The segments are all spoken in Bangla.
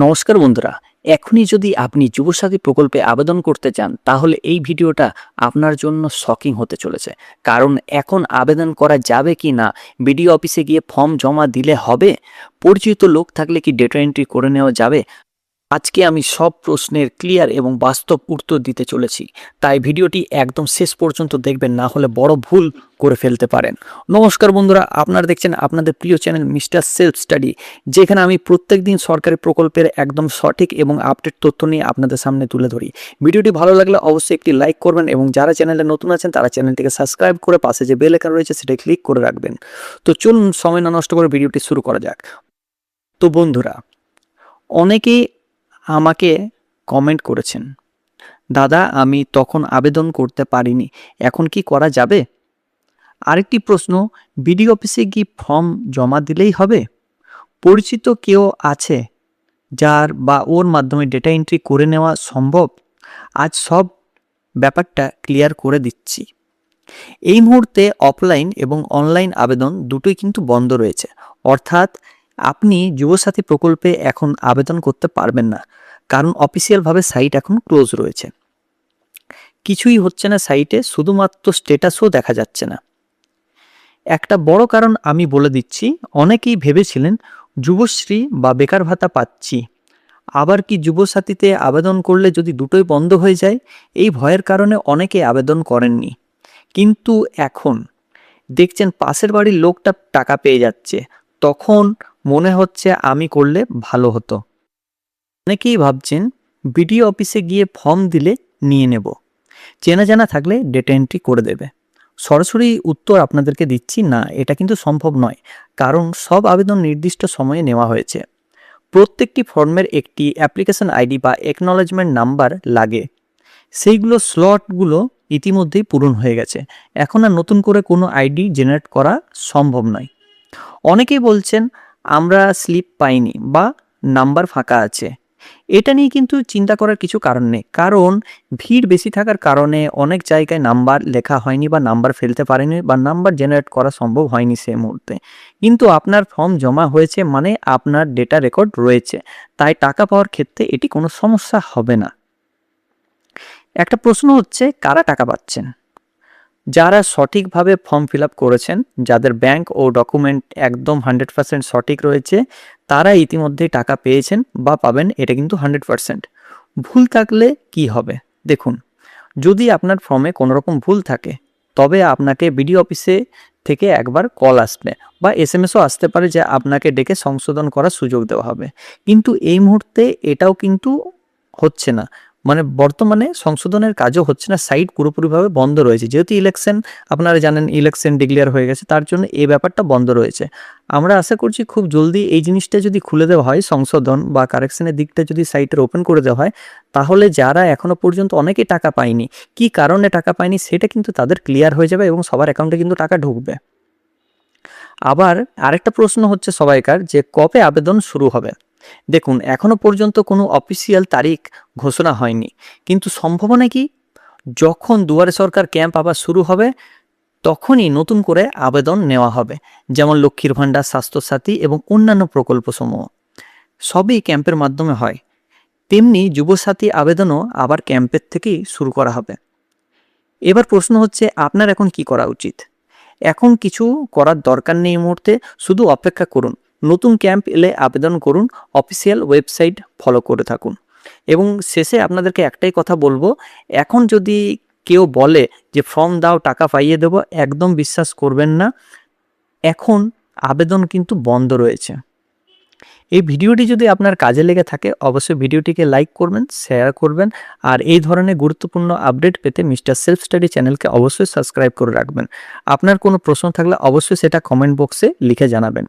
নমস্কার বন্ধুরা, এখনই যদি আপনি যুবসাথী প্রকল্পে আবেদন করতে চান তাহলে এই ভিডিওটা আপনার জন্য শকিং হতে চলেছে। কারণ এখন আবেদন করা যাবে কি না, বিডিও অফিসে গিয়ে ফর্ম জমা দিলে হবে, পরিচিত লোক থাকলে কি ডেটা এন্ট্রি করে নেওয়া যাবে, আজকে আমি সব প্রশ্নের ক্লিয়ার এবং বাস্তব উত্তর দিতে চলেছি। তাই ভিডিওটি একদম শেষ পর্যন্ত দেখবেন, না হলে বড় ভুল করে ফেলতে পারেন। নমস্কার বন্ধুরা, আপনারা দেখছেন আপনাদের প্রিয় চ্যানেল মিস্টার সেলফ স্টাডি, যেখানে আমি প্রত্যেকদিন সরকারি প্রকল্পের একদম সঠিক এবং আপডেট তথ্য নিয়ে আপনাদের সামনে তুলে ধরি। ভিডিওটি ভালো লাগলে অবশ্যই একটি লাইক করবেন এবং যারা চ্যানেলে নতুন আছেন তারা চ্যানেলটিকে সাবস্ক্রাইব করে পাশে যে বেল আইকন রয়েছে সেটা ক্লিক করে রাখবেন। তো চলুন সময় না নষ্ট করে ভিডিওটি শুরু করা যাক। তো বন্ধুরা, অনেকেই আমাকে কমেন্ট করেছেন, দাদা আমি তখন আবেদন করতে পারিনি, এখন কি করা যাবে? আরেকটি প্রশ্ন, বিডিও অফিসে কি ফর্ম জমা দিলেই হবে? পরিচিত কেউ আছে যার বা ওর মাধ্যমে ডেটা এন্ট্রি করে নেওয়া সম্ভব? আজ সব ব্যাপারটা ক্লিয়ার করে দিচ্ছি। এই মুহূর্তে অফলাইন এবং অনলাইন আবেদন দুটোই কিন্তু বন্ধ রয়েছে, অর্থাৎ আপনি যুবসাথী প্রকল্পে এখন আবেদন করতে পারবেন না, কারণ অফিসিয়ালভাবে সাইট এখন ক্লোজ রয়েছে। কিছুই হচ্ছে না সাইটে, শুধুমাত্র স্ট্যাটাসও দেখা যাচ্ছে না। একটা বড় কারণ আমি বলে দিচ্ছি, অনেকেই ভেবেছিলেন যুবশ্রী বা বেকার ভাতা পাচ্ছি, আবার কি যুবসাথীতে আবেদন করলে যদি দুটোই বন্ধ হয়ে যায়, এই ভয়ের কারণে অনেকে আবেদন করেননি। কিন্তু এখন দেখছেন পাশের বাড়ির লোকটা টাকা পেয়ে যাচ্ছে, তখন মনে হচ্ছে আমি করলে ভালো হতো। অনেকেই ভাবছেন বিডিও অফিসে গিয়ে ফর্ম দিলে নিয়ে নেব, চেনা জানা থাকলে ডেটা এন্ট্রি করে দেবে। সরাসরি উত্তর আপনাদেরকে দিচ্ছি না, এটা কিন্তু সম্ভব নয়, কারণ সব আবেদন নির্দিষ্ট সময়ে নেওয়া হয়েছে। প্রত্যেকটি ফর্মের একটি অ্যাপ্লিকেশন আইডি বা একনলেজমেন্ট নাম্বার লাগে, সেইগুলো স্লটগুলো ইতিমধ্যেই পূরণ হয়ে গেছে, এখন আর নতুন করে কোনো আইডি জেনারেট করা সম্ভব নয়। অনেকেই বলছেন আমরা স্লিপ পাইনি বা নাম্বার ফাঁকা আছে, এটা নিয়ে কিন্তু চিন্তা করার কিছু কারণ নেই, কারণ ভিড় বেশি থাকার কারণে অনেক জায়গায় নাম্বার লেখা হয়নি বা নাম্বার ফেলতে পারেনি বা নাম্বার জেনারেট করা সম্ভব হয়নি সেই মুহূর্তে। কিন্তু আপনার ফর্ম জমা হয়েছে মানে আপনার ডেটা রেকর্ড রয়েছে, তাই টাকা পাওয়ার ক্ষেত্রে এটি কোনো সমস্যা হবে না। একটা প্রশ্ন হচ্ছে, কারা টাকা পাচ্ছেন? যারা সঠিকভাবে ফর্ম ফিল আপ করেছেন, যাদের ব্যাংক ও ডকুমেন্ট একদম 100% সঠিক রয়েছে, তারা ইতিমধ্যেই টাকা পেয়েছেন বা পাবেন, এটা কিন্তু 100%। ভুল থাকলে কি হবে? দেখুন, যদি আপনার ফর্মে কোনো রকম ভুল থাকে তবে আপনাকে বিডিও অফিসে থেকে একবার কল আসবে বা এসএমএসও আসতে পারে যে আপনাকে ডেকে সংশোধন করার সুযোগ দেওয়া হবে। কিন্তু এই মুহূর্তে এটাও কিন্তু হচ্ছে না, মানে বর্তমানে সংশোধনের কাজও হচ্ছে না, সাইট পুরোপুরিভাবে বন্ধ রয়েছে। যেহেতু ইলেকশন, আপনারা জানেন ইলেকশন ডিক্লেয়ার হয়ে গেছে, তার জন্য এই ব্যাপারটা বন্ধ রয়েছে। আমরা আশা করছি খুব জলদি এই জিনিসটা যদি খুলে দেওয়া হয়, সংশোধন বা কারেকশনের দিকটা যদি সাইটের ওপেন করে দেওয়া হয়, তাহলে যারা এখনো পর্যন্ত অনেকে টাকা পায়নি, কি কারণে টাকা পায়নি সেটা কিন্তু তাদের ক্লিয়ার হয়ে যাবে এবং সবার অ্যাকাউন্টে কিন্তু টাকা ঢুকবে। আবার আরেকটা প্রশ্ন হচ্ছে সবাইকার, যে কবে আবেদন শুরু হবে? দেখুন, এখনো পর্যন্ত কোনো অফিসিয়াল তারিখ ঘোষণা হয়নি, কিন্তু সম্ভাবনা কি, যখন দুয়ারে সরকার ক্যাম্প আবার শুরু হবে তখনই নতুন করে আবেদন নেওয়া হবে, যেমন লক্ষ্মীর ভাণ্ডার, স্বাস্থ্যসাথী এবং অন্যান্য প্রকল্পসমূহ সবই ক্যাম্পের মাধ্যমে হয়। তেমনি যুবসাথী আবেদনও আবার ক্যাম্পের থেকেই শুরু করা হবে। এবার প্রশ্ন হচ্ছে, আপনার এখন কি করা উচিত? এখন কিছু করার দরকার নেই, এই মুহূর্তে শুধু অপেক্ষা করুন। নতুন ক্যাম্প এলে আবেদন করুন, অফিসিয়াল ওয়েবসাইট ফলো করে থাকুন। এবং শেষে আপনাদেরকে একটাই কথা বলবো, এখন যদি কেউ বলে যে ফর্ম দাও টাকা পাইয়ে দেবো, একদম বিশ্বাস করবেন না। এখন আবেদন কিন্তু বন্ধ রয়েছে। এই ভিডিওটি যদি আপনার কাজে লেগে থাকে অবশ্যই ভিডিওটিকে লাইক করবেন, শেয়ার করবেন, আর এই ধরনের গুরুত্বপূর্ণ আপডেট পেতে মিস্টার সেলফ স্টাডি চ্যানেলকে অবশ্যই সাবস্ক্রাইব করে রাখবেন। আপনার কোনো প্রশ্ন থাকলে অবশ্যই সেটা কমেন্ট বক্সে লিখে জানাবেন।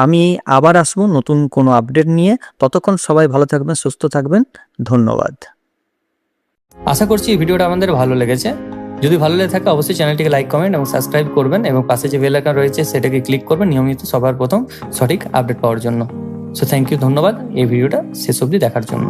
আমি আবার আসবো নতুন কোনো আপডেট নিয়ে, ততক্ষণ সবাই ভালো থাকবেন, সুস্থ থাকবেন। ধন্যবাদ। আশা করছি এই ভিডিওটা আমাদের ভালো লেগেছে। যদি ভালো লেগে থাকে অবশ্যই চ্যানেলটিকে লাইক, কমেন্ট এবং সাবস্ক্রাইব করবেন এবং পাশে যে বেল আইকন রয়েছে সেটাকে ক্লিক করবেন নিয়মিত সবার প্রথম সঠিক আপডেট পাওয়ার জন্য। সো থ্যাংক ইউ, ধন্যবাদ এই ভিডিওটা শেষ অবধি দেখার জন্য।